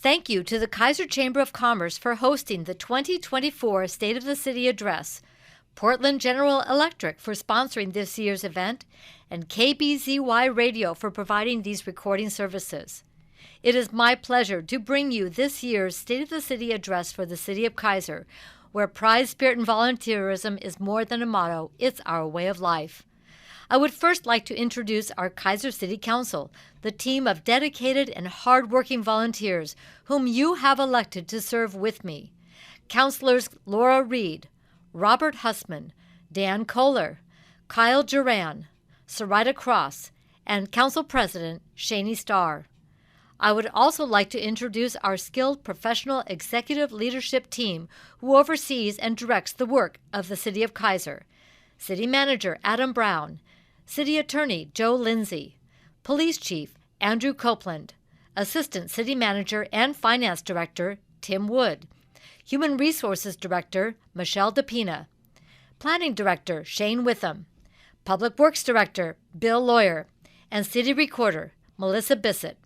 Thank you to the Kaiser Chamber of Commerce for hosting the 2024 State of the City Address, Portland General Electric for sponsoring this year's event, and KBZY Radio for providing these recording services. It is my pleasure to bring you this year's State of the City Address for the City of Kaiser, where pride, spirit, and volunteerism is more than a motto, it's our way of life. I would first like to introduce our Kaiser City Council, the team of dedicated and hard-working volunteers whom you have elected to serve with me. Councilors Laura Reed, Robert Hussman, Dan Kohler, Kyle Duran, Sarita Cross, and Council President Shani Starr. I would also like to introduce our skilled professional executive leadership team who oversees and directs the work of the City of Kaiser. City Manager Adam Brown, City Attorney Joe Lindsay, Police Chief Andrew Copeland, Assistant City Manager and Finance Director Tim Wood, Human Resources Director Michelle DePina, Planning Director Shane Witham, Public Works Director Bill Lawyer, and City Recorder Melissa Bissett.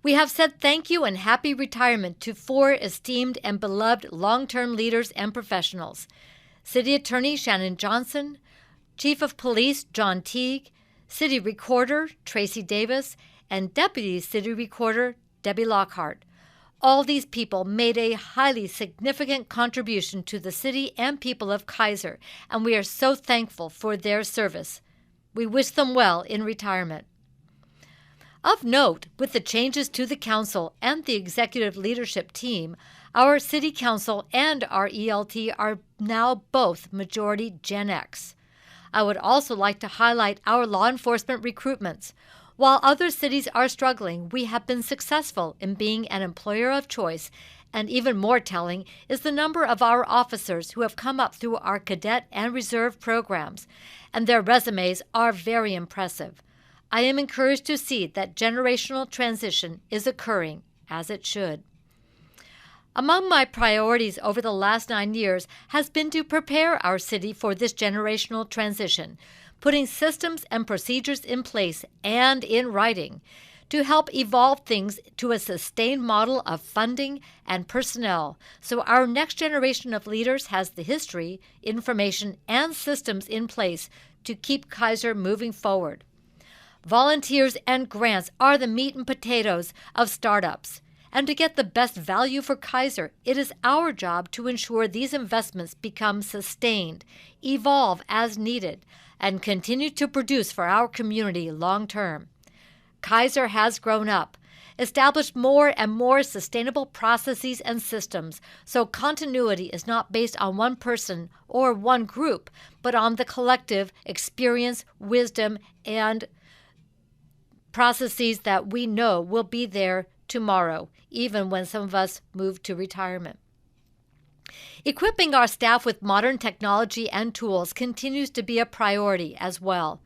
We have said thank you and happy retirement to 4 esteemed and beloved long-term leaders and professionals: City Attorney Shannon Johnson, Chief of Police John Teague, City Recorder Tracy Davis, and Deputy City Recorder Debbie Lockhart. All these people made a highly significant contribution to the city and people of Kaiser, and we are so thankful for their service. We wish them well in retirement. Of note, with the changes to the council and the executive leadership team, our city council and our ELT are now both majority Gen X. I would also like to highlight our law enforcement recruitments. While other cities are struggling, we have been successful in being an employer of choice, and even more telling is the number of our officers who have come up through our cadet and reserve programs, and their resumes are very impressive. I am encouraged to see that generational transition is occurring, as it should. Among my priorities over the last 9 years has been to prepare our city for this generational transition, putting systems and procedures in place and in writing to help evolve things to a sustained model of funding and personnel so our next generation of leaders has the history, information, and systems in place to keep Kaiser moving forward. Volunteers and grants are the meat and potatoes of startups. And to get the best value for Kaiser, it is our job to ensure these investments become sustained, evolve as needed, and continue to produce for our community long term. Kaiser has grown up, established more and more sustainable processes and systems, so continuity is not based on one person or one group, but on the collective experience, wisdom, and processes that we know will be there tomorrow, even when some of us move to retirement. Equipping our staff with modern technology and tools continues to be a priority as well.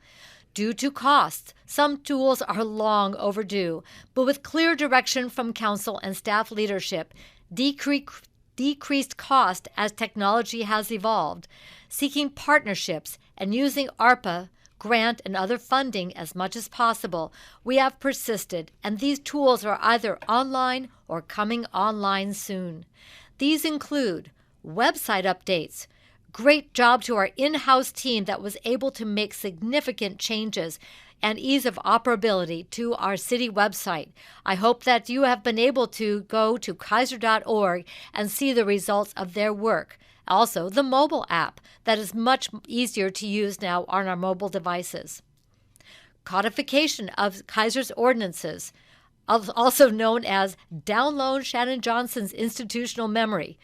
Due to costs, some tools are long overdue, but with clear direction from council and staff leadership, decreased cost as technology has evolved, seeking partnerships, and using ARPA, grant, and other funding as much as possible, we have persisted, and these tools are either online or coming online soon. These include website updates. Great job to our in-house team that was able to make significant changes and ease of operability to our city website. I hope that you have been able to go to kaiser.org and see the results of their work. Also, the mobile app that is much easier to use now on our mobile devices. Codification of Kaiser's ordinances, also known as download Shannon Johnson's institutional memory.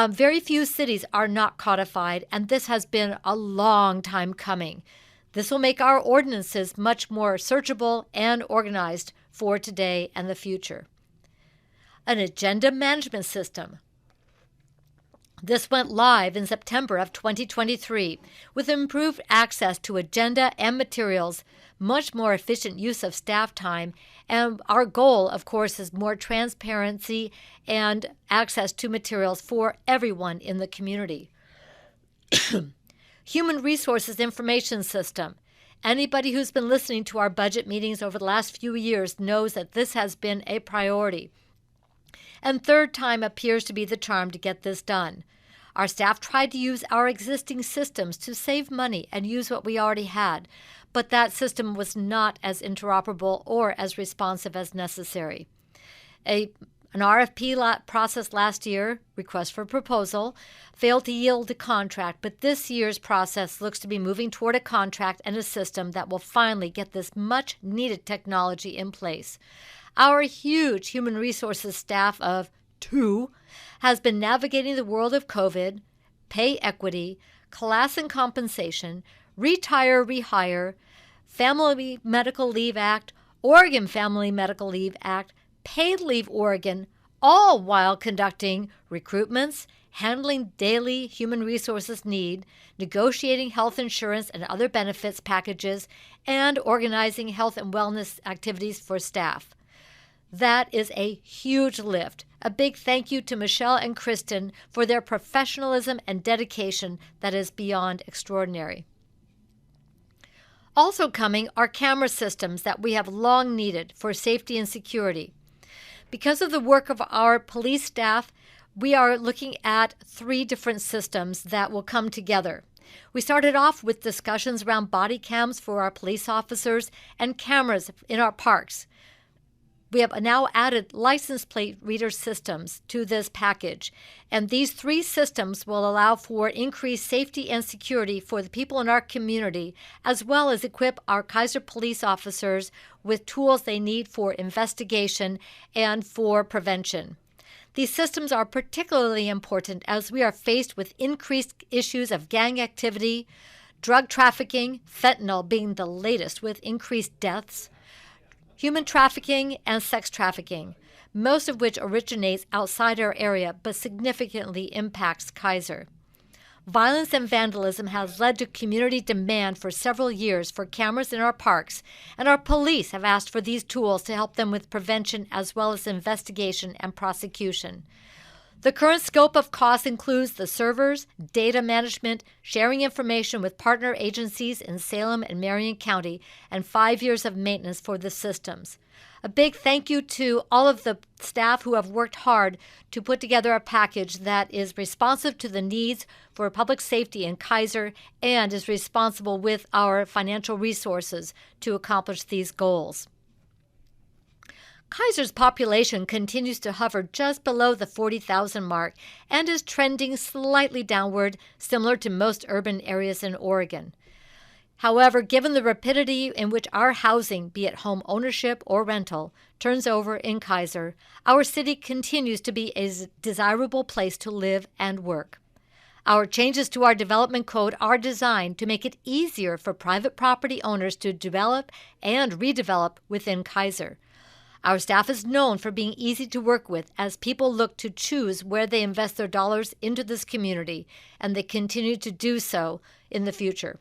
Very few cities are not codified, and this has been a long time coming. This will make our ordinances much more searchable and organized for today and the future. An agenda management system. This went live in September of 2023 with improved access to agenda and materials, much more efficient use of staff time, and our goal, of course, is more transparency and access to materials for everyone in the community. Human Resources Information System. Anybody who's been listening to our budget meetings over the last few years knows that this has been a priority. and third time appears to be the charm to get this done. Our staff tried to use our existing systems to save money and use what we already had, but that system was not as interoperable or as responsive as necessary. An RFP process last year, request for proposal, failed to yield a contract, but this year's process looks to be moving toward a contract and a system that will finally get this much-needed technology in place. Our huge human resources staff of 2 has been navigating the world of COVID, pay equity, class and compensation, retire, rehire, Family Medical Leave Act, Oregon Family Medical Leave Act, Paid Leave Oregon, all while conducting recruitments, handling daily human resources need, negotiating health insurance and other benefits packages, and organizing health and wellness activities for staff. That is a huge lift. A big thank you to Michelle and Kristen for their professionalism and dedication that is beyond extraordinary. Also coming are camera systems that we have long needed for safety and security. Because of the work of our police staff, we are looking at 3 different systems that will come together. We started off with discussions around body cams for our police officers and cameras in our parks. We have now added license plate reader systems to this package, and these 3 systems will allow for increased safety and security for the people in our community, as well as equip our Kaiser police officers with tools they need for investigation and for prevention. These systems are particularly important as we are faced with increased issues of gang activity, drug trafficking, fentanyl being the latest with increased deaths, human trafficking, and sex trafficking, most of which originates outside our area but significantly impacts Kaiser. Violence and vandalism has led to community demand for several years for cameras in our parks, and our police have asked for these tools to help them with prevention as well as investigation and prosecution. The current scope of costs includes the servers, data management, sharing information with partner agencies in Salem and Marion County, and 5 years of maintenance for the systems. A big thank you to all of the staff who have worked hard to put together a package that is responsive to the needs for public safety in Kaiser and is responsible with our financial resources to accomplish these goals. Kaiser's population continues to hover just below the 40,000 mark and is trending slightly downward, similar to most urban areas in Oregon. However, given the rapidity in which our housing, be it home ownership or rental, turns over in Kaiser, our city continues to be a desirable place to live and work. Our changes to our development code are designed to make it easier for private property owners to develop and redevelop within Kaiser. Our staff is known for being easy to work with as people look to choose where they invest their dollars into this community, and they continue to do so in the future.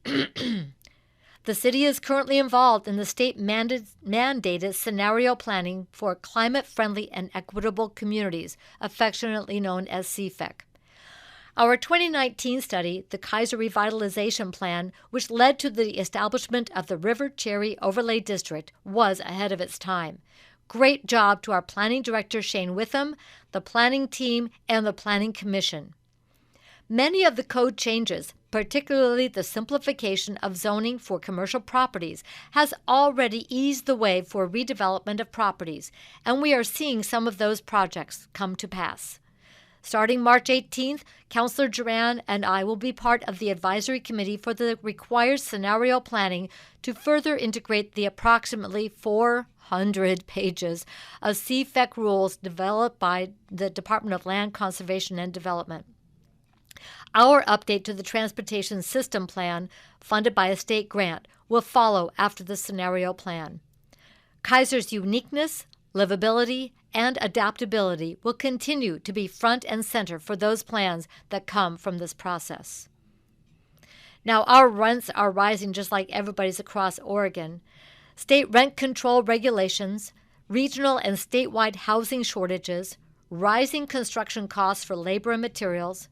The city is currently involved in the state-mandated scenario planning for climate-friendly and equitable communities, affectionately known as CFEC. Our 2019 study, the Kaiser Revitalization Plan, which led to the establishment of the River Cherry Overlay District, was ahead of its time. Great job to our planning director, Shane Witham, the planning team, and the Planning Commission. Many of the code changes, particularly the simplification of zoning for commercial properties, has already eased the way for redevelopment of properties, and we are seeing some of those projects come to pass. Starting March 18th, Councillor Duran and I will be part of the advisory committee for the required scenario planning to further integrate the approximately 400 pages of CFEC rules developed by the Department of Land Conservation and Development. Our update to the Transportation System Plan, funded by a state grant, will follow after the scenario plan. Kaiser's uniqueness, livability, and adaptability will continue to be front and center for those plans that come from this process. Now, our rents are rising just like everybody's across Oregon. State rent control regulations, regional and statewide housing shortages, rising construction costs for labor and materials,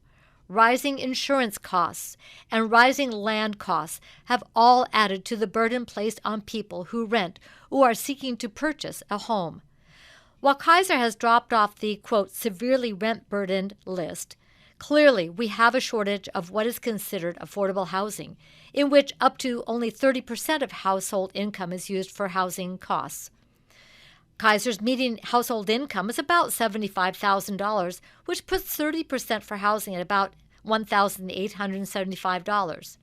rising insurance costs, and rising land costs have all added to the burden placed on people who rent or are seeking to purchase a home. While Kaiser has dropped off the, quote, severely rent-burdened list, clearly we have a shortage of what is considered affordable housing, in which up to only 30% of household income is used for housing costs. Kaiser's median household income is about $75,000, which puts 30% for housing at about $1,875.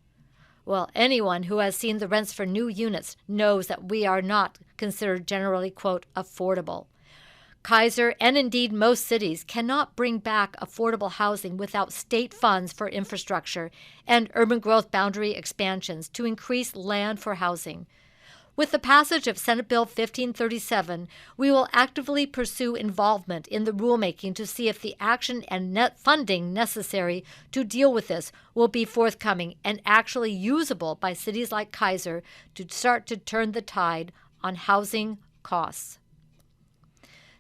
Well, anyone who has seen the rents for new units knows that we are not considered generally, quote, affordable. Kaiser, and indeed most cities, cannot bring back affordable housing without state funds for infrastructure and urban growth boundary expansions to increase land for housing. With the passage of Senate Bill 1537, we will actively pursue involvement in the rulemaking to see if the action and net funding necessary to deal with this will be forthcoming and actually usable by cities like Kaiser to start to turn the tide on housing costs.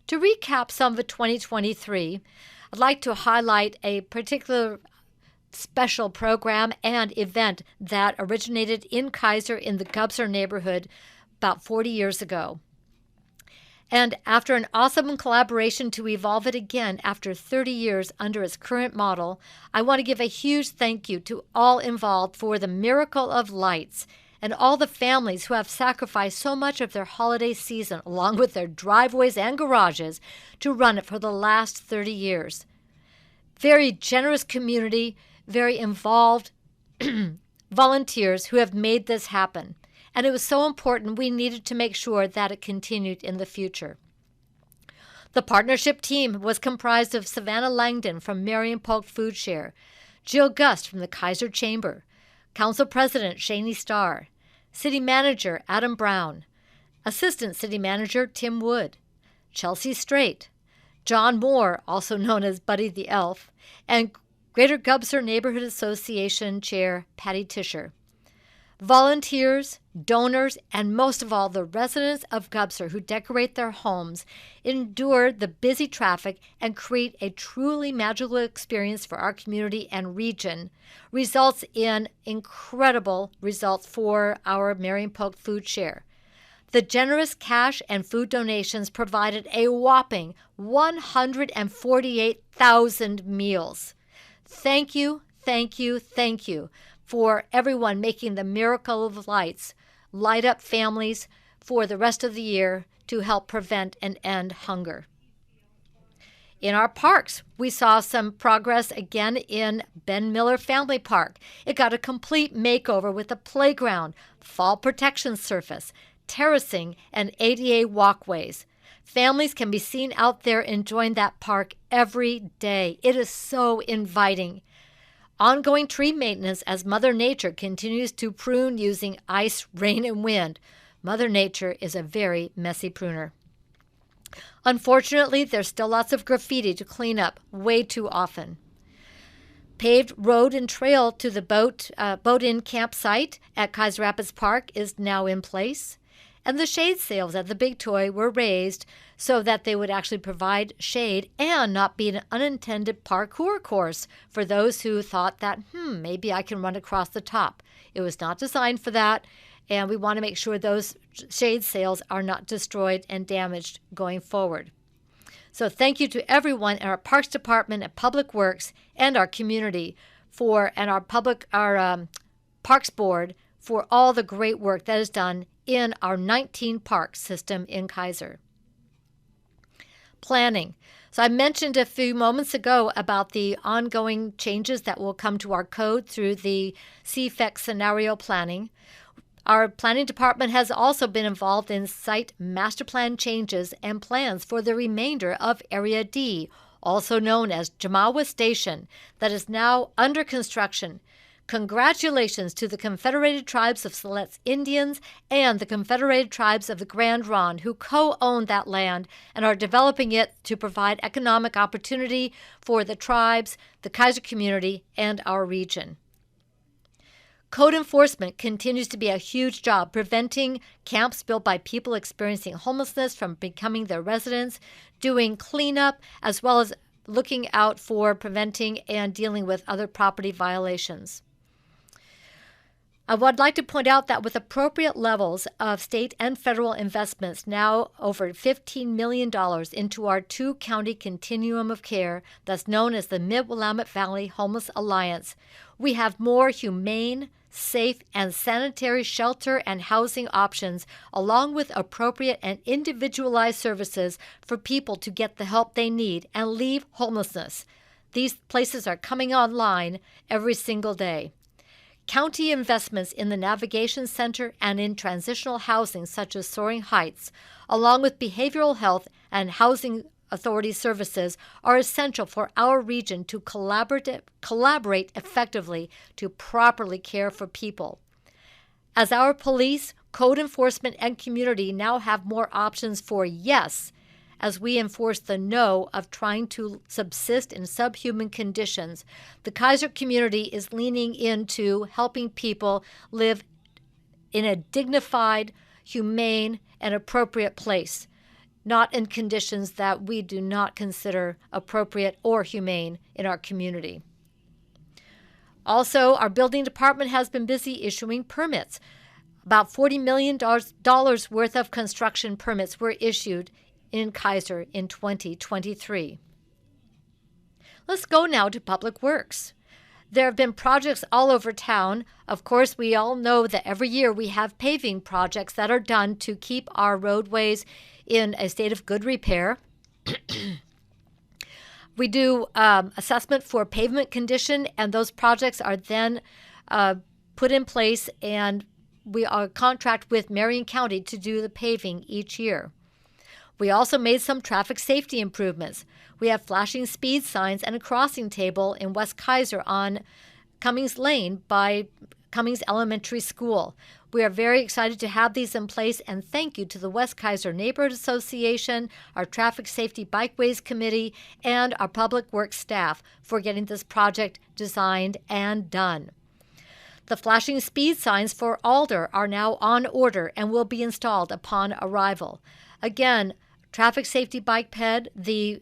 To recap some of 2023, I'd like to highlight a particular special program and event that originated in Kaiser in the Gubser neighborhood about 40 years ago. And after an awesome collaboration to evolve it again after 30 years under its current model, I want to give a huge thank you to all involved for the miracle of lights and all the families who have sacrificed so much of their holiday season along with their driveways and garages to run it for the last 30 years. Very generous community, very involved volunteers who have made this happen. And it was so important we needed to make sure that it continued in the future. The partnership team was comprised of Savannah Langdon from Marion Polk Food Share, Jill Gust from the Kaiser Chamber, Council President Shani Starr, City Manager Adam Brown, Assistant City Manager Tim Wood, Chelsea Strait, John Moore, also known as Buddy the Elf, and Greater Gubser Neighborhood Association Chair Patty Tischer. Volunteers, donors, and most of all, the residents of Gubser who decorate their homes endure the busy traffic and create a truly magical experience for our community and region, results in incredible results for our Marion Polk Food Share. The generous cash and food donations provided a whopping 148,000 meals. Thank you, thank you, thank you for everyone making the miracle of lights light up families for the rest of the year to help prevent and end hunger. In our parks, we saw some progress again in Ben Miller Family Park. It got a complete makeover with a playground, fall protection surface, terracing, and ADA walkways. Families can be seen out there enjoying that park every day. It is so inviting. Ongoing tree maintenance as Mother Nature continues to prune using ice, rain, and wind. Mother Nature is a very messy pruner. Unfortunately, there's still lots of graffiti to clean up way too often. Paved road and trail to the boat-in campsite at Kaiser Rapids Park is now in place. And the shade sails at the Big Toy were raised so that they would actually provide shade and not be an unintended parkour course for those who thought that, maybe I can run across the top. It was not designed for that, and we want to make sure those shade sails are not destroyed and damaged going forward. So thank you to everyone in our Parks Department and Public Works and our community and our Parks Board for all the great work that is done in our 19 park system in Kaiser. Planning. So I mentioned a few moments ago about the ongoing changes that will come to our code through the CFEC scenario planning. Our planning department has also been involved in site master plan changes and plans for the remainder of Area D, also known as Jamawa Station, that is now under construction. Congratulations to the Confederated Tribes of Siletz Indians and the Confederated Tribes of the Grand Ronde who co-own that land and are developing it to provide economic opportunity for the tribes, the Kaiser community, and our region. Code enforcement continues to be a huge job, preventing camps built by people experiencing homelessness from becoming their residents, doing cleanup, as well as looking out for preventing and dealing with other property violations. I would like to point out that with appropriate levels of state and federal investments, now over $15 million into our two-county continuum of care that's known as the Mid-Willamette Valley Homeless Alliance, we have more humane, safe, and sanitary shelter and housing options, along with appropriate and individualized services for people to get the help they need and leave homelessness. These places are coming online every single day. County investments in the Navigation Center and in transitional housing such as Soaring Heights, along with behavioral health and housing authority services, are essential for our region to collaborate effectively to properly care for people. As our police, code enforcement, and community now have more options for yes, as we enforce the no of trying to subsist in subhuman conditions, the Kaiser community is leaning into helping people live in a dignified, humane, and appropriate place, not in conditions that we do not consider appropriate or humane in our community. Also, our building department has been busy issuing permits. About $40 million worth of construction permits were issued in Kaiser in 2023. Let's go now to Public Works. There have been projects all over town. Of course, we all know that every year we have paving projects that are done to keep our roadways in a state of good repair. We do assessment for pavement condition, and those projects are then put in place, and we are contract with Marion County to do the paving each year. We also made some traffic safety improvements. We have flashing speed signs and a crossing table in West Kaiser on Cummings Lane by Cummings Elementary School. We are very excited to have these in place, and thank you to the West Kaiser Neighborhood Association, our Traffic Safety Bikeways Committee, and our Public Works staff for getting this project designed and done. The flashing speed signs for Alder are now on order and will be installed upon arrival. Again, Traffic Safety Bike Ped, the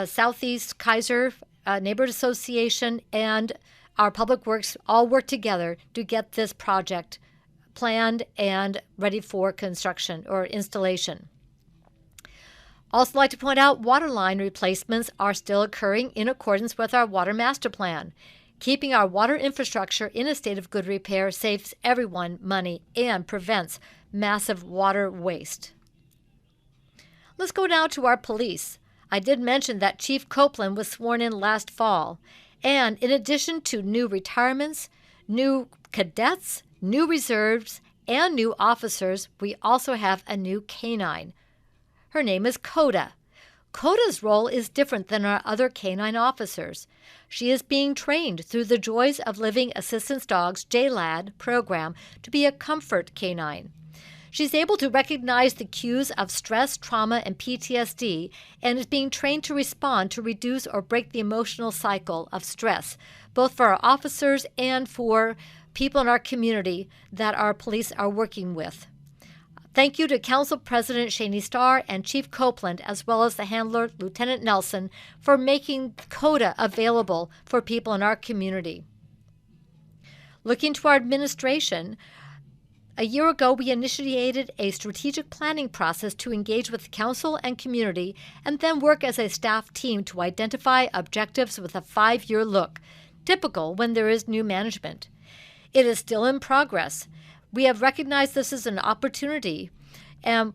Southeast Kaiser Neighborhood Association, and our Public Works all work together to get this project planned and ready for construction or installation. Also like to point out, water line replacements are still occurring in accordance with our Water Master Plan. Keeping our water infrastructure in a state of good repair saves everyone money and prevents massive water waste. Let's go now to our police. I did mention that Chief Copeland was sworn in last fall, and in addition to new retirements, new cadets, new reserves, and new officers, we also have a new canine. Her name is Coda. Coda's role is different than our other canine officers. She is being trained through the Joys of Living Assistance Dogs JLAD program to be a comfort canine. She's able to recognize the cues of stress, trauma, and PTSD, and is being trained to respond to reduce or break the emotional cycle of stress, both for our officers and for people in our community that our police are working with. Thank you to Council President Shaney Starr and Chief Copeland, as well as the handler, Lieutenant Nelson, for making CODA available for people in our community. Looking to our administration, a year ago, we initiated a strategic planning process to engage with the council and community and then work as a staff team to identify objectives with a 5-year look, typical when there is new management. It is still in progress. We have recognized this as an opportunity to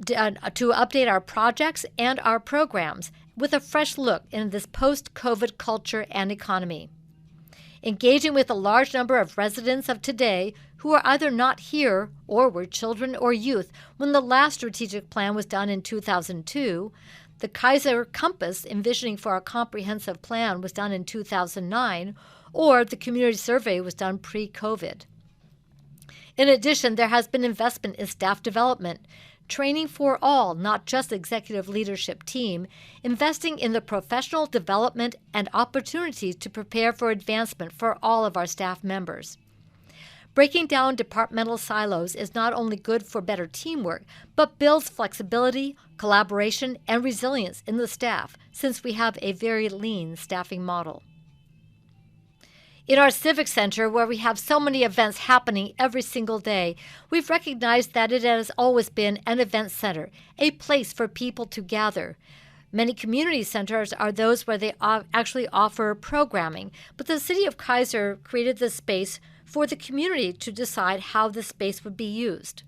update our projects and our programs with a fresh look in this post-COVID culture and economy. Engaging with a large number of residents of today who are either not here or were children or youth when the last strategic plan was done in 2002, the Kaiser Compass envisioning for our comprehensive plan was done in 2009, or the community survey was done pre-COVID. In addition, there has been investment in staff development, training for all, not just executive leadership team, investing in the professional development and opportunities to prepare for advancement for all of our staff members. Breaking down departmental silos is not only good for better teamwork, but builds flexibility, collaboration, and resilience in the staff, since we have a very lean staffing model. In our Civic Center, where we have so many events happening every single day, we've recognized that it has always been an event center, a place for people to gather. Many community centers are those where they actually offer programming, but the City of Kaiser created this space for the community to decide how the space would be used.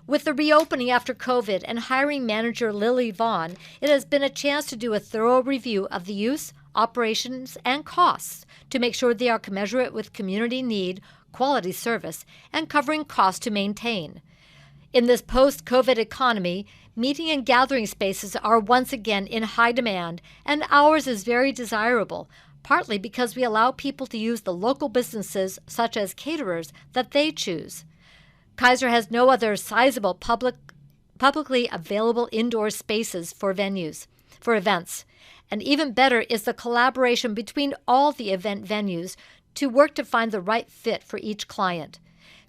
With the reopening after COVID and hiring manager Lily Vaughn, it has been a chance to do a thorough review of the use, operations, and costs to make sure they are commensurate with community need, quality service, and covering costs to maintain. In this post-COVID economy, meeting and gathering spaces are once again in high demand, and ours is very desirable, partly because we allow people to use the local businesses, such as caterers, that they choose. Kaiser has no other sizable publicly available indoor spaces for events. And even better is the collaboration between all the event venues to work to find the right fit for each client.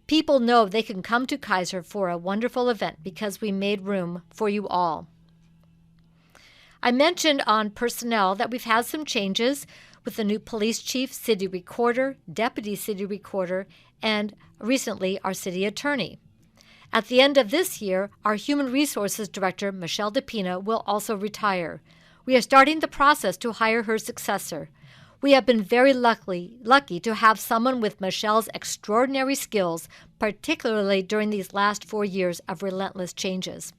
People know they can come to Kaiser for a wonderful event because we made room for you all. I mentioned on personnel that we've had some changes with the new police chief, city recorder, deputy city recorder, and recently our city attorney. At the end of this year, our human resources director, Michelle DePina, will also retire. We are starting the process to hire her successor. We have been very lucky to have someone with Michelle's extraordinary skills, particularly during these last 4 years of relentless changes.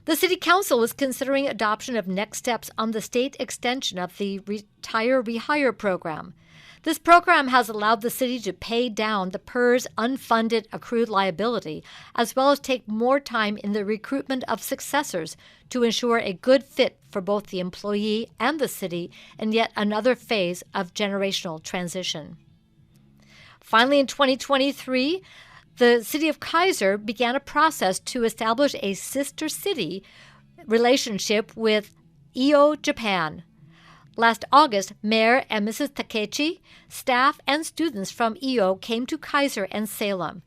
The City Council is considering adoption of next steps on the state extension of the Retire Rehire program. This program has allowed the city to pay down the PERS unfunded accrued liability, as well as take more time in the recruitment of successors to ensure a good fit for both the employee and the city in yet another phase of generational transition. Finally, in 2023, the City of Kaiser began a process to establish a sister city relationship with EO Japan. Last August, Mayor and Mrs. Takechi, staff, and students from EO came to Kaiser and Salem.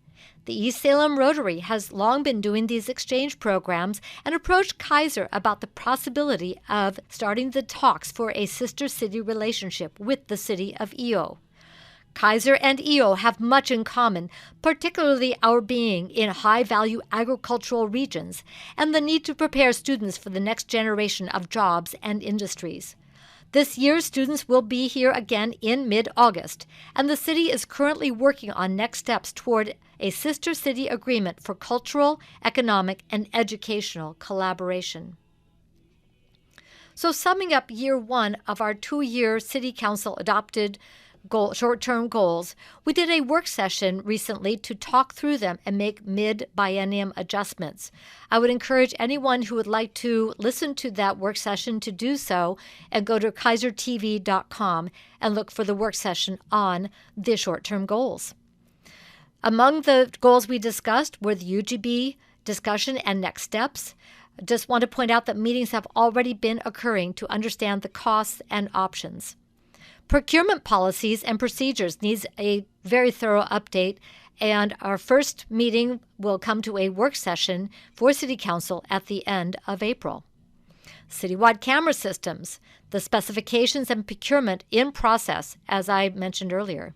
The East Salem Rotary has long been doing these exchange programs and approached Kaiser about the possibility of starting the talks for a sister city relationship with the city of EO. Kaiser and EO have much in common, particularly our being in high-value agricultural regions and the need to prepare students for the next generation of jobs and industries. This year, students will be here again in mid-August, and the city is currently working on next steps toward a sister city agreement for cultural, economic, and educational collaboration. So summing up year one of our 2-year City Council adopted short-term goals, we did a work session recently to talk through them and make mid-biennium adjustments. I would encourage anyone who would like to listen to that work session to do so and go to kaisertv.com and look for the work session on the short-term goals. Among the goals we discussed were the UGB discussion and next steps. I just want to point out that meetings have already been occurring to understand the costs and options. Procurement policies and procedures needs a very thorough update, and our first meeting will come to a work session for City Council at the end of April. Citywide camera systems, the specifications and procurement in process, as I mentioned earlier.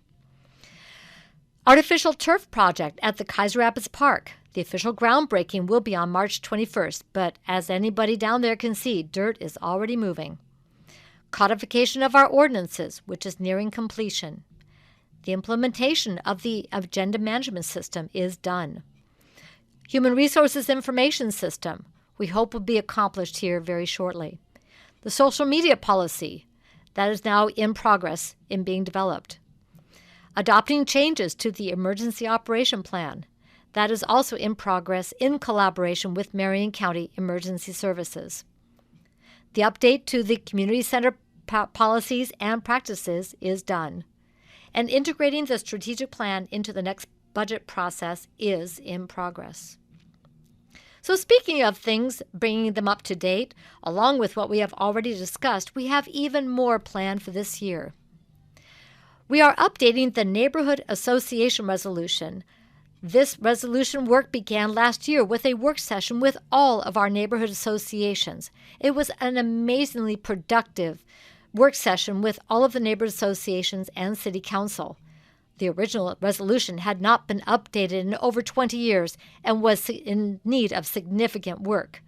Artificial turf project at the Kaiser Rapids Park. The official groundbreaking will be on March 21st, but as anybody down there can see, dirt is already moving. Codification of our ordinances, which is nearing completion. The implementation of the agenda management system is done. Human Resources Information System, we hope will be accomplished here very shortly. The social media policy, that is now in progress in being developed. Adopting changes to the Emergency Operation Plan, that is also in progress in collaboration with Marion County Emergency Services. The update to the community center policies and practices is done, and integrating the strategic plan into the next budget process is in progress. So speaking of things, bringing them up to date, along with what we have already discussed, we have even more planned for this year. We are updating the Neighborhood Association Resolution. This resolution work began last year with a work session with all of our neighborhood associations. It was an amazingly productive work session with all of the neighborhood associations and city council. The original resolution had not been updated in over 20 years and was in need of significant work.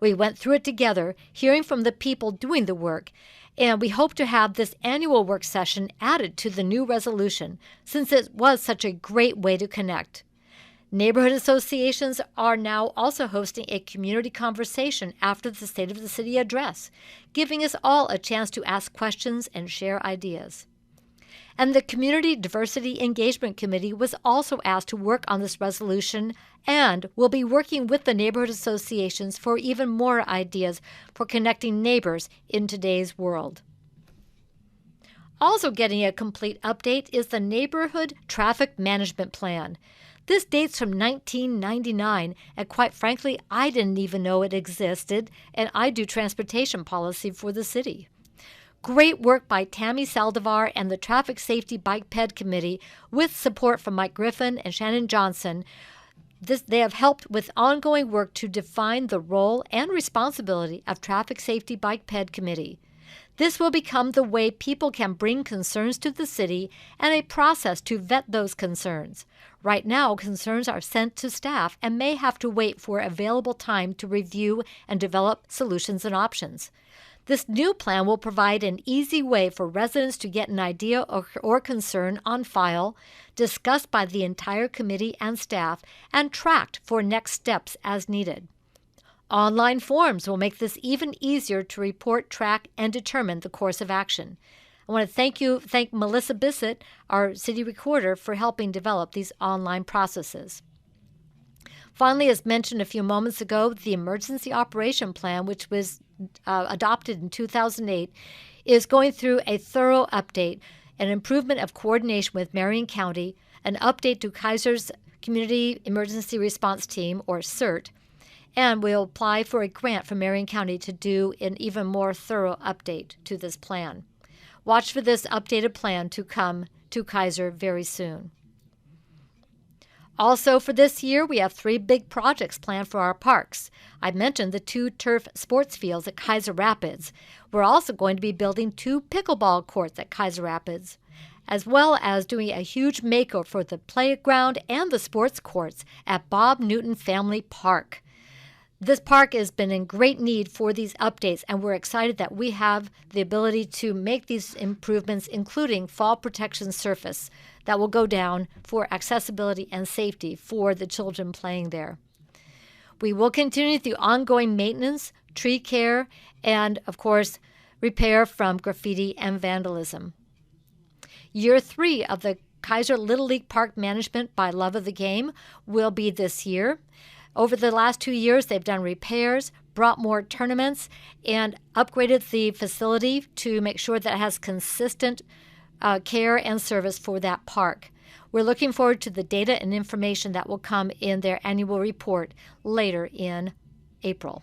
We went through it together, hearing from the people doing the work, and we hope to have this annual work session added to the new resolution since it was such a great way to connect. Neighborhood associations are now also hosting a community conversation after the State of the City address, giving us all a chance to ask questions and share ideas. And the Community Diversity Engagement Committee was also asked to work on this resolution and will be working with the neighborhood associations for even more ideas for connecting neighbors in today's world. Also getting a complete update is the Neighborhood Traffic Management Plan. This dates from 1999, and quite frankly, I didn't even know it existed, and I do transportation policy for the city. Great work by Tammy Saldivar and the Traffic Safety Bike Ped Committee with support from Mike Griffin and Shannon Johnson. They have helped with ongoing work to define the role and responsibility of Traffic Safety Bike Ped Committee. This will become the way people can bring concerns to the city and a process to vet those concerns. Right now, concerns are sent to staff and may have to wait for available time to review and develop solutions and options. This new plan will provide an easy way for residents to get an idea or concern on file, discussed by the entire committee and staff, and tracked for next steps as needed. Online forms will make this even easier to report, track, and determine the course of action. I want to thank Melissa Bissett, our city recorder, for helping develop these online processes. Finally, as mentioned a few moments ago, the Emergency Operation Plan, which was adopted in 2008, is going through a thorough update, an improvement of coordination with Marion County, an update to Kaiser's Community Emergency Response Team, or CERT, and we'll apply for a grant from Marion County to do an even more thorough update to this plan. Watch for this updated plan to come to Kaiser very soon. Also for this year, we have 3 big projects planned for our parks. I mentioned the 2 turf sports fields at Kaiser Rapids. We're also going to be building 2 pickleball courts at Kaiser Rapids, as well as doing a huge makeover for the playground and the sports courts at Bob Newton Family Park. This park has been in great need for these updates, and we're excited that we have the ability to make these improvements, including fall protection surface that will go down for accessibility and safety for the children playing there. We will continue the ongoing maintenance, tree care, and, of course, repair from graffiti and vandalism. Year 3 of the Kaiser Little League Park Management by Love of the Game will be this year. Over the last 2 years, they've done repairs, brought more tournaments, and upgraded the facility to make sure that it has consistent care and service for that park. We're looking forward to the data and information that will come in their annual report later in April.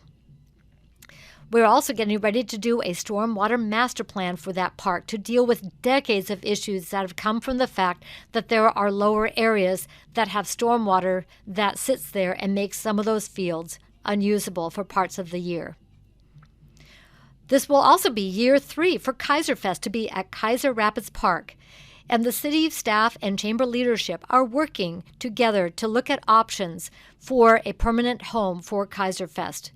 We're also getting ready to do a stormwater master plan for that park to deal with decades of issues that have come from the fact that there are lower areas that have stormwater that sits there and makes some of those fields unusable for parts of the year. This will also be year 3 for Kaiser Fest to be at Kaiser Rapids Park, and the city staff and chamber leadership are working together to look at options for a permanent home for Kaiser Fest.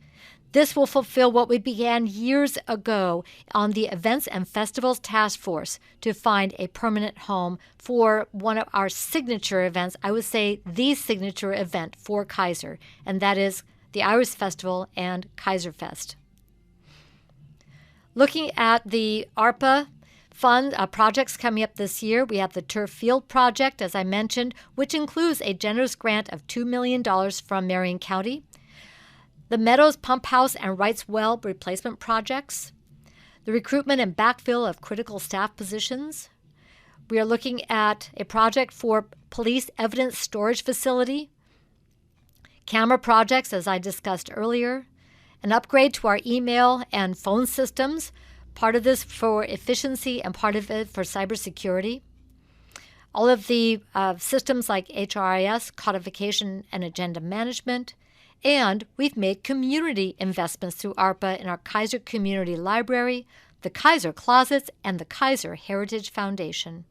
This will fulfill what we began years ago on the Events and Festivals Task Force to find a permanent home for one of our signature events, I would say the signature event for Kaiser, and that is the Irish Festival and Kaiser Fest. Looking at the ARPA fund projects coming up this year, we have the Turf Field Project, as I mentioned, which includes a generous grant of $2 million from Marion County. The Meadows Pump House and Wrights Well replacement projects, the recruitment and backfill of critical staff positions. We are looking at a project for police evidence storage facility, camera projects, as I discussed earlier, an upgrade to our email and phone systems, part of this for efficiency and part of it for cybersecurity. All of the systems like HRIS, codification and agenda management. And we've made community investments through ARPA in our Kaiser Community Library, the Kaiser Closets, and the Kaiser Heritage Foundation.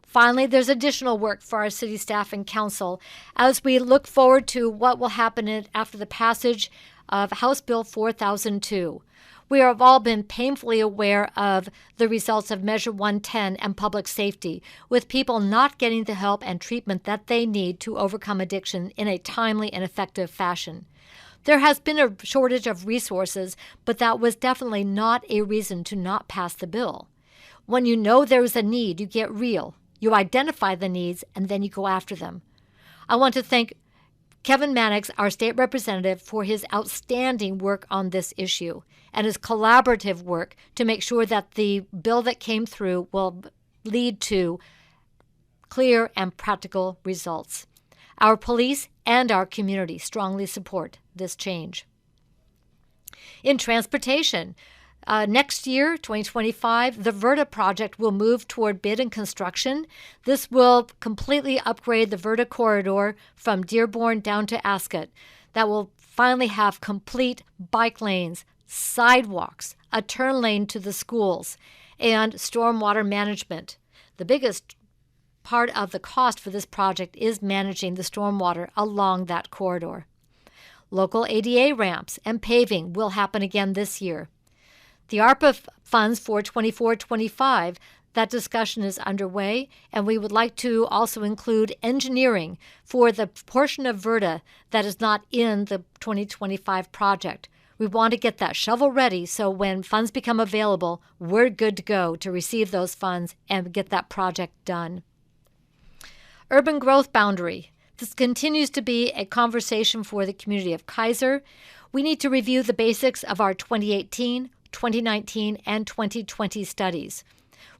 Finally, there's additional work for our city staff and council as we look forward to what will happen after the passage of House Bill 4002. We have all been painfully aware of the results of Measure 110 and public safety, with people not getting the help and treatment that they need to overcome addiction in a timely and effective fashion. There has been a shortage of resources, but that was definitely not a reason to not pass the bill. When you know there is a need, you get real. You identify the needs, and then you go after them. I want to thank Kevin Mannix, our state representative, for his outstanding work on this issue and his collaborative work to make sure that the bill that came through will lead to clear and practical results. Our police and our community strongly support this change. In transportation, next year, 2025, the VERTA project will move toward bid and construction. This will completely upgrade the VERTA corridor from Dearborn down to Ascot. That will finally have complete bike lanes, sidewalks, a turn lane to the schools, and stormwater management. The biggest part of the cost for this project is managing the stormwater along that corridor. Local ADA ramps and paving will happen again this year. The ARPA funds for 24-25, that discussion is underway, and we would like to also include engineering for the portion of VERTA that is not in the 2025 project. We want to get that shovel ready so when funds become available, we're good to go to receive those funds and get that project done. Urban growth boundary. This continues to be a conversation for the community of Kaiser. We need to review the basics of our 2018, 2019, and 2020 studies.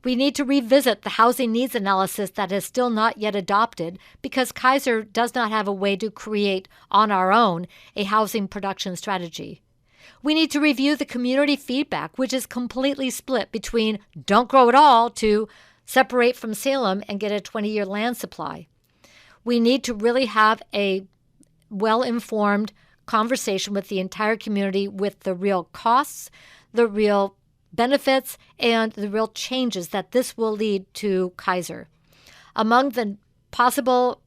We need to revisit the housing needs analysis that is still not yet adopted because Kaiser does not have a way to create on our own a housing production strategy. We need to review the community feedback, which is completely split between don't grow at all to separate from Salem and get a 20-year land supply. We need to really have a well-informed conversation with the entire community with the real costs, the real benefits, and the real changes that this will lead to Kaiser. Among the possible,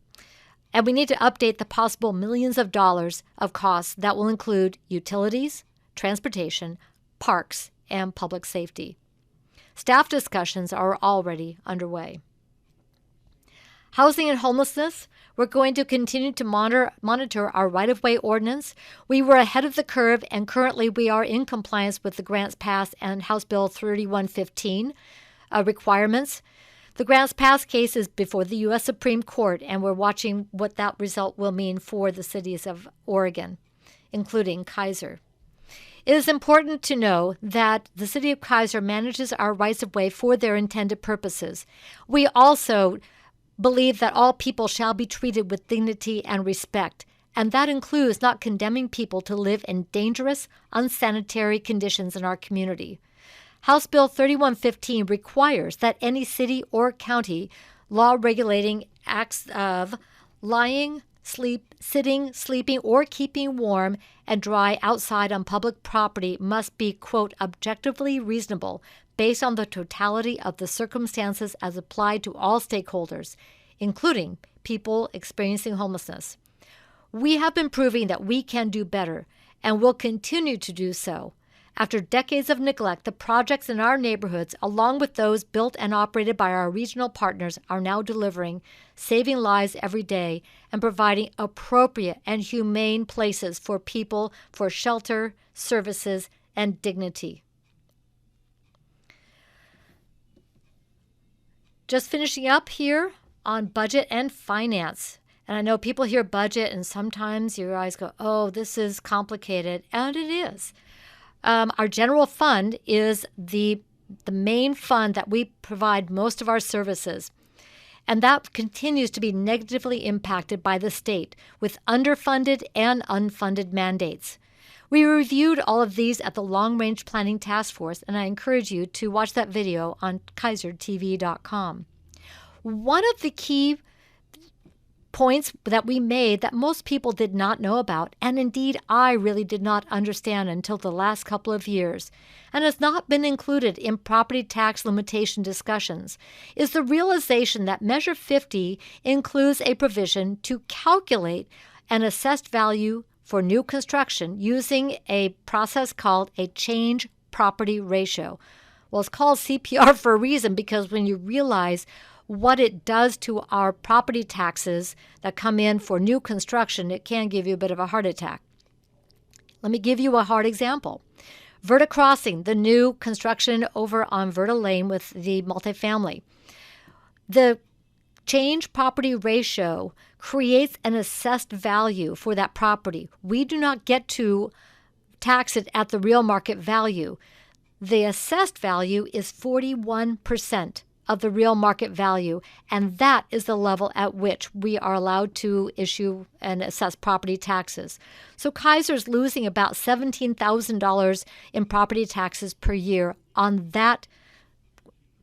and we need to update the possible millions of dollars of costs that will include utilities, transportation, parks, and public safety. Staff discussions are already underway. Housing and homelessness, we're going to continue to monitor our right-of-way ordinance. We were ahead of the curve, and currently we are in compliance with the Grants Pass and House Bill 3115 requirements. The Grants Pass case is before the U.S. Supreme Court, and we're watching what that result will mean for the cities of Oregon, including Kaiser. It is important to know that the city of Kaiser manages our rights-of-way for their intended purposes. We also believe that all people shall be treated with dignity and respect, and that includes not condemning people to live in dangerous, unsanitary conditions in our community. House Bill 3115 requires that any city or county law regulating acts of lying, sitting, sleeping, or keeping warm and dry outside on public property must be, quote, objectively reasonable based on the totality of the circumstances as applied to all stakeholders, including people experiencing homelessness. We have been proving that we can do better and will continue to do so. After decades of neglect, the projects in our neighborhoods, along with those built and operated by our regional partners, are now delivering, saving lives every day, and providing appropriate and humane places for people for shelter, services, and dignity. Just finishing up here on budget and finance. And I know people hear budget and sometimes your eyes go, oh, this is complicated. And it is. Our general fund is the main fund that we provide most of our services. And that continues to be negatively impacted by the state with underfunded and unfunded mandates. We reviewed all of these at the Long Range Planning Task Force, and I encourage you to watch that video on KaiserTV.com. One of the key points that we made that most people did not know about, and indeed I really did not understand until the last couple of years, and has not been included in property tax limitation discussions, is the realization that Measure 50 includes a provision to calculate an assessed value for new construction using a process called a change property ratio. Well, it's called CPR for a reason, because when you realize what it does to our property taxes that come in for new construction, it can give you a bit of a heart attack. Let me give you a hard example. Verta Crossing, the new construction over on Verta Lane with the multifamily. The change property ratio creates an assessed value for that property. We do not get to tax it at the real market value. The assessed value is 41% of the real market value, and that is the level at which we are allowed to issue and assess property taxes. So Kaiser's losing about $17,000 in property taxes per year on that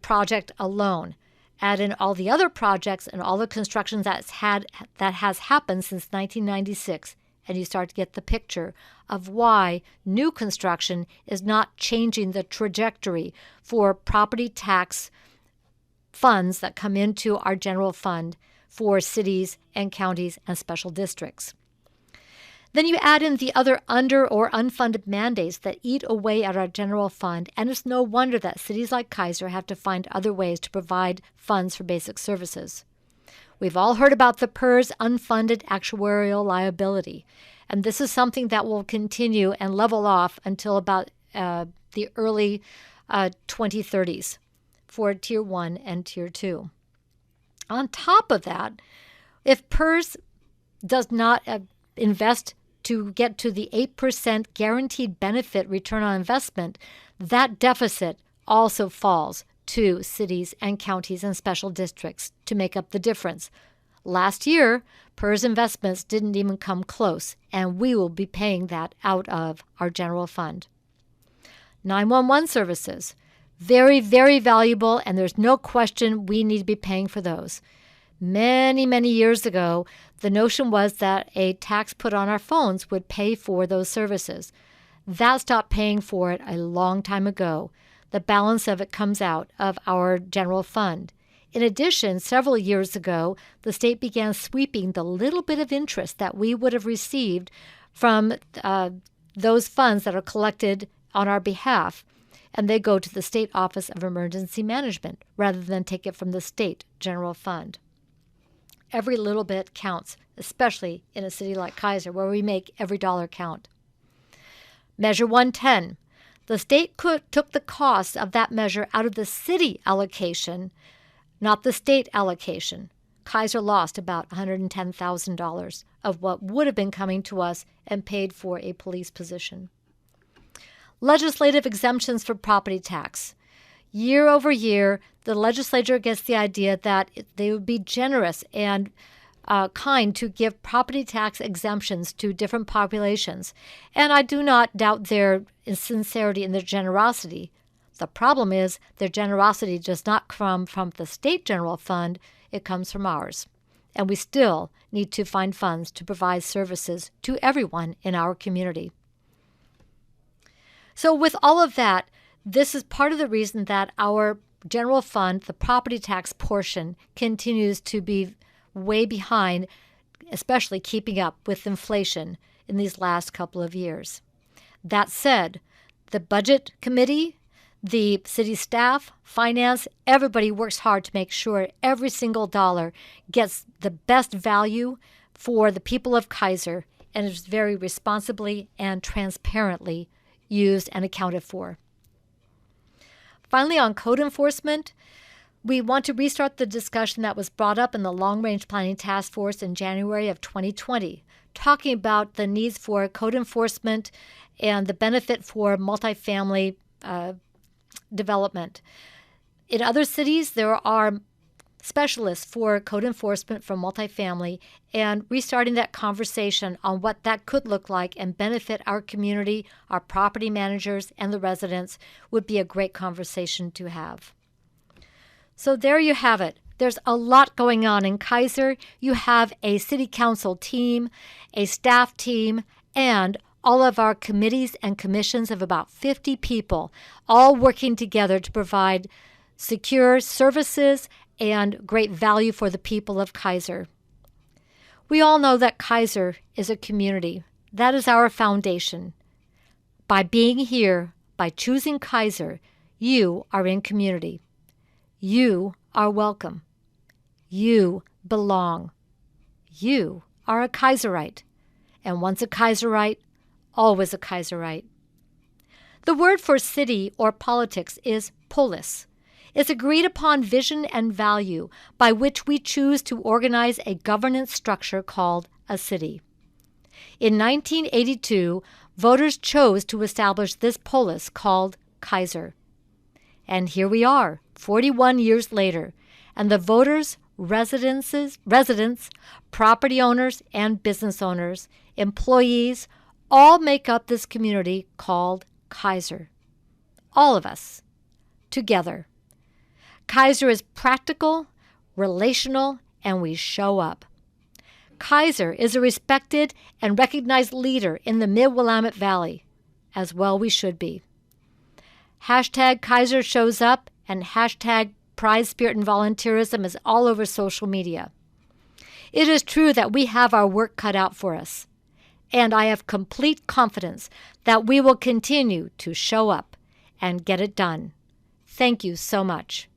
project alone. Add in all the other projects and all the construction that has happened since 1996, and you start to get the picture of why new construction is not changing the trajectory for property tax funds that come into our general fund for cities and counties and special districts. Then you add in the other under or unfunded mandates that eat away at our general fund, and it's no wonder that cities like Kaiser have to find other ways to provide funds for basic services. We've all heard about the PERS unfunded actuarial liability, and this is something that will continue and level off until about the early 2030s. For Tier 1 and Tier 2. On top of that, if PERS does not invest to get to the 8% guaranteed benefit return on investment, that deficit also falls to cities and counties and special districts to make up the difference. Last year, PERS investments didn't even come close, and we will be paying that out of our general fund. 911 services. Very, very valuable, and there's no question we need to be paying for those. Many, many years ago, the notion was that a tax put on our phones would pay for those services. That stopped paying for it a long time ago. The balance of it comes out of our general fund. In addition, several years ago, the state began sweeping the little bit of interest that we would have received from those funds that are collected on our behalf, and they go to the State Office of Emergency Management rather than take it from the state general fund. Every little bit counts, especially in a city like Kaiser, where we make every dollar count. Measure 110. The state took the cost of that measure out of the city allocation, not the state allocation. Kaiser lost about $110,000 of what would have been coming to us and paid for a police position. Legislative exemptions for property tax. Year over year, the legislature gets the idea that they would be generous and kind to give property tax exemptions to different populations. And I do not doubt their sincerity and their generosity. The problem is their generosity does not come from the state general fund, it comes from ours. And we still need to find funds to provide services to everyone in our community. So with all of that, this is part of the reason that our general fund, the property tax portion, continues to be way behind, especially keeping up with inflation in these last couple of years. That said, the budget committee, the city staff, finance, everybody works hard to make sure every single dollar gets the best value for the people of Kaiser and is very responsibly and transparently used and accounted for. Finally, on code enforcement, we want to restart the discussion that was brought up in the Long Range Planning Task Force in January of 2020, talking about the needs for code enforcement and the benefit for multifamily development. In other cities, there are specialists for code enforcement for multifamily, and restarting that conversation on what that could look like and benefit our community, our property managers, and the residents would be a great conversation to have. So there you have it. There's a lot going on in Kaiser. You have a city council team, a staff team, and all of our committees and commissions of about 50 people, all working together to provide secure services and great value for the people of Kaiser. We all know that Kaiser is a community. That is our foundation. By being here, by choosing Kaiser, you are in community. You are welcome. You belong. You are a Kaiserite. And once a Kaiserite, always a Kaiserite. The word for city or politics is polis. It's agreed upon vision and value by which we choose to organize a governance structure called a city. In 1982, voters chose to establish this polis called Kaiser. And here we are, 41 years later, and the voters, residents, property owners and business owners, employees, all make up this community called Kaiser. All of us, together. Kaiser is practical, relational, and we show up. Kaiser is a respected and recognized leader in the Mid-Willamette Valley, as well we should be. Hashtag Kaiser shows up and hashtag Pride, Spirit, and Volunteerism is all over social media. It is true that we have our work cut out for us, and I have complete confidence that we will continue to show up and get it done. Thank you so much.